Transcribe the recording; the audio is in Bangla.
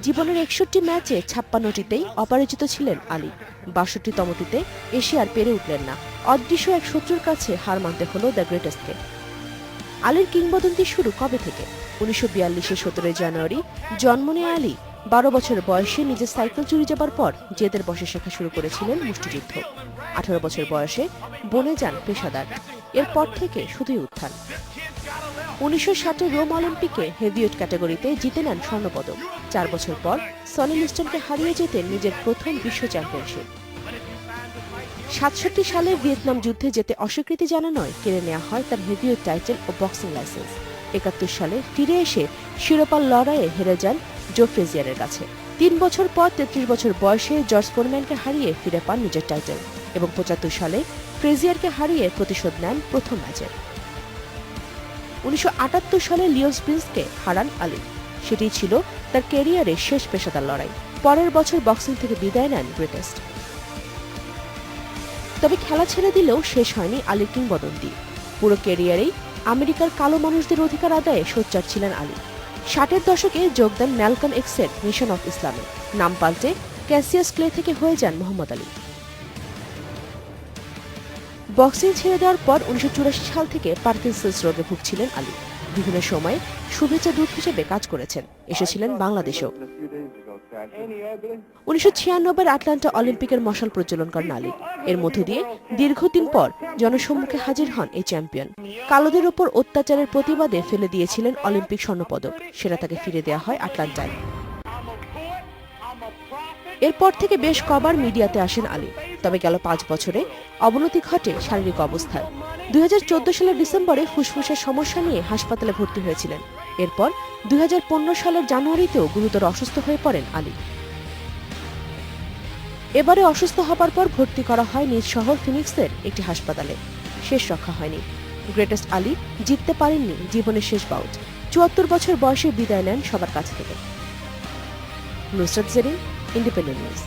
জীবনের 61 ম্যাচে 56টিতেই অপরাজিত ছিলেন আলী। 62তমটিতে এশিয়ার পেরে উঠলেন না। অদৃশ্য এক শত্রুর কাছে হার মানতে হলো দ্য গ্রেটেস্টকে। আলীর কিংবদন্তি শুরু কবে থেকে? 1942-এর 17 জানুয়ারি জন্ম নেয়া আলী 12 বছর বয়সে নিজের সাইকেল চুরি যাবার পর জেদের বসে শেখা শুরু করেছিলেন মুষ্টিযুদ্ধ। 18 বছর বয়সে বনে যান পেশাদার। এরপর থেকে শুধুই উত্থান। 1960-এর রোম অলিম্পিকে হেভিওয়েট ক্যাটাগরিতে জিতে নেন স্বর্ণপদক। 4 বছর পর সনি লিস্টনকে হারিয়ে যেতেন নিজের প্রথম বিশ্ব চ্যাম্পিয়নশিপ। 67 সালে ভিয়েতনাম যুদ্ধে যেতে অস্বীকৃতি জানানোয় কেড়ে নেওয়া হয় তার হেভিওয়েট টাইটেল ও বক্সিং লাইসেন্স। 71 সালে ফিরে এসে শিরোপার লড়াইয়ে হেরে যান জো ফ্রেজিয়ারের কাছে। 3 বছর পর 33 বছর বয়সে জর্জ ফোরম্যানকে হারিয়ে ফিরে পান নিজের টাইটেল এবং 75 সালে ফ্রেজিয়ারকে হারিয়ে প্রতিশোধ নেন প্রথম ম্যাচে। 1978 সালে লিও স্প্রিন্সকে হারান আলী। সেটিই ছিল তার ক্যারিয়ারের শেষ পেশাদার লড়াই। পরের বছর বক্সিং থেকে বিদায় নেন গ্রেটেস্ট। তবে খেলা ছেড়ে দিলেও শেষ হয়নি আলীর কিংবদন্তি। পুরো ক্যারিয়ারেই আমেরিকার কালো মানুষদের অধিকার আদায়ে সোচ্চার ছিলেন আলী। 60-এর দশকে যোগ দেন ম্যালকম এক্সের নেশন অফ ইসলামে। নাম পাল্টে ক্যাসিয়াস ক্লে থেকে হয়ে যান মোহাম্মদ আলী। বক্সিং ছেড়ে দেওয়ার পর 1984 সাল থেকে পার্কিনসন্স রোগে ভুগছিলেন আলী। বিভিন্ন সময়ে শুভেচ্ছা দূত হিসেবে কাজ করেছেন। এসেছিলেন বাংলাদেশেও। 1996-এর আটলান্টা অলিম্পিকের মশাল প্রজ্বলন করেন আলী। এর মধ্য দিয়ে দীর্ঘদিন পর জনসম্মুখে হাজির হন এই চ্যাম্পিয়ন। কালোদের ওপর অত্যাচারের প্রতিবাদে ফেলে দিয়েছিলেন অলিম্পিক স্বর্ণপদক। সেটা তাকে ফিরে দেওয়া হয় আটলান্টায়। এরপর থেকে বেশ কবার মিডিয়াতে আসেন আলী। তবে গেল 5 বছরে অবনতি ঘটে শারীরিক অবস্থার। 2014 সালের ডিসেম্বরে ফুসফুসের সমস্যা নিয়ে হাসপাতালে ভর্তি হয়েছিলেন। এরপর 2015 সালের জানুয়ারিতেও গুরুতর অসুস্থ হয়ে পড়েন আলী। এবারে অসুস্থ হবার পর ভর্তি করা হয় নিজ শহর ফিনিক্সের একটি হাসপাতালে। শেষ রক্ষা হয়নি। গ্রেটেস্ট আলী জিততে পারেননি জীবনের শেষ বাউট। 74 বছর বয়সে বিদায় নেন সবার কাছ থেকে। Nusrat Jerin, independent news.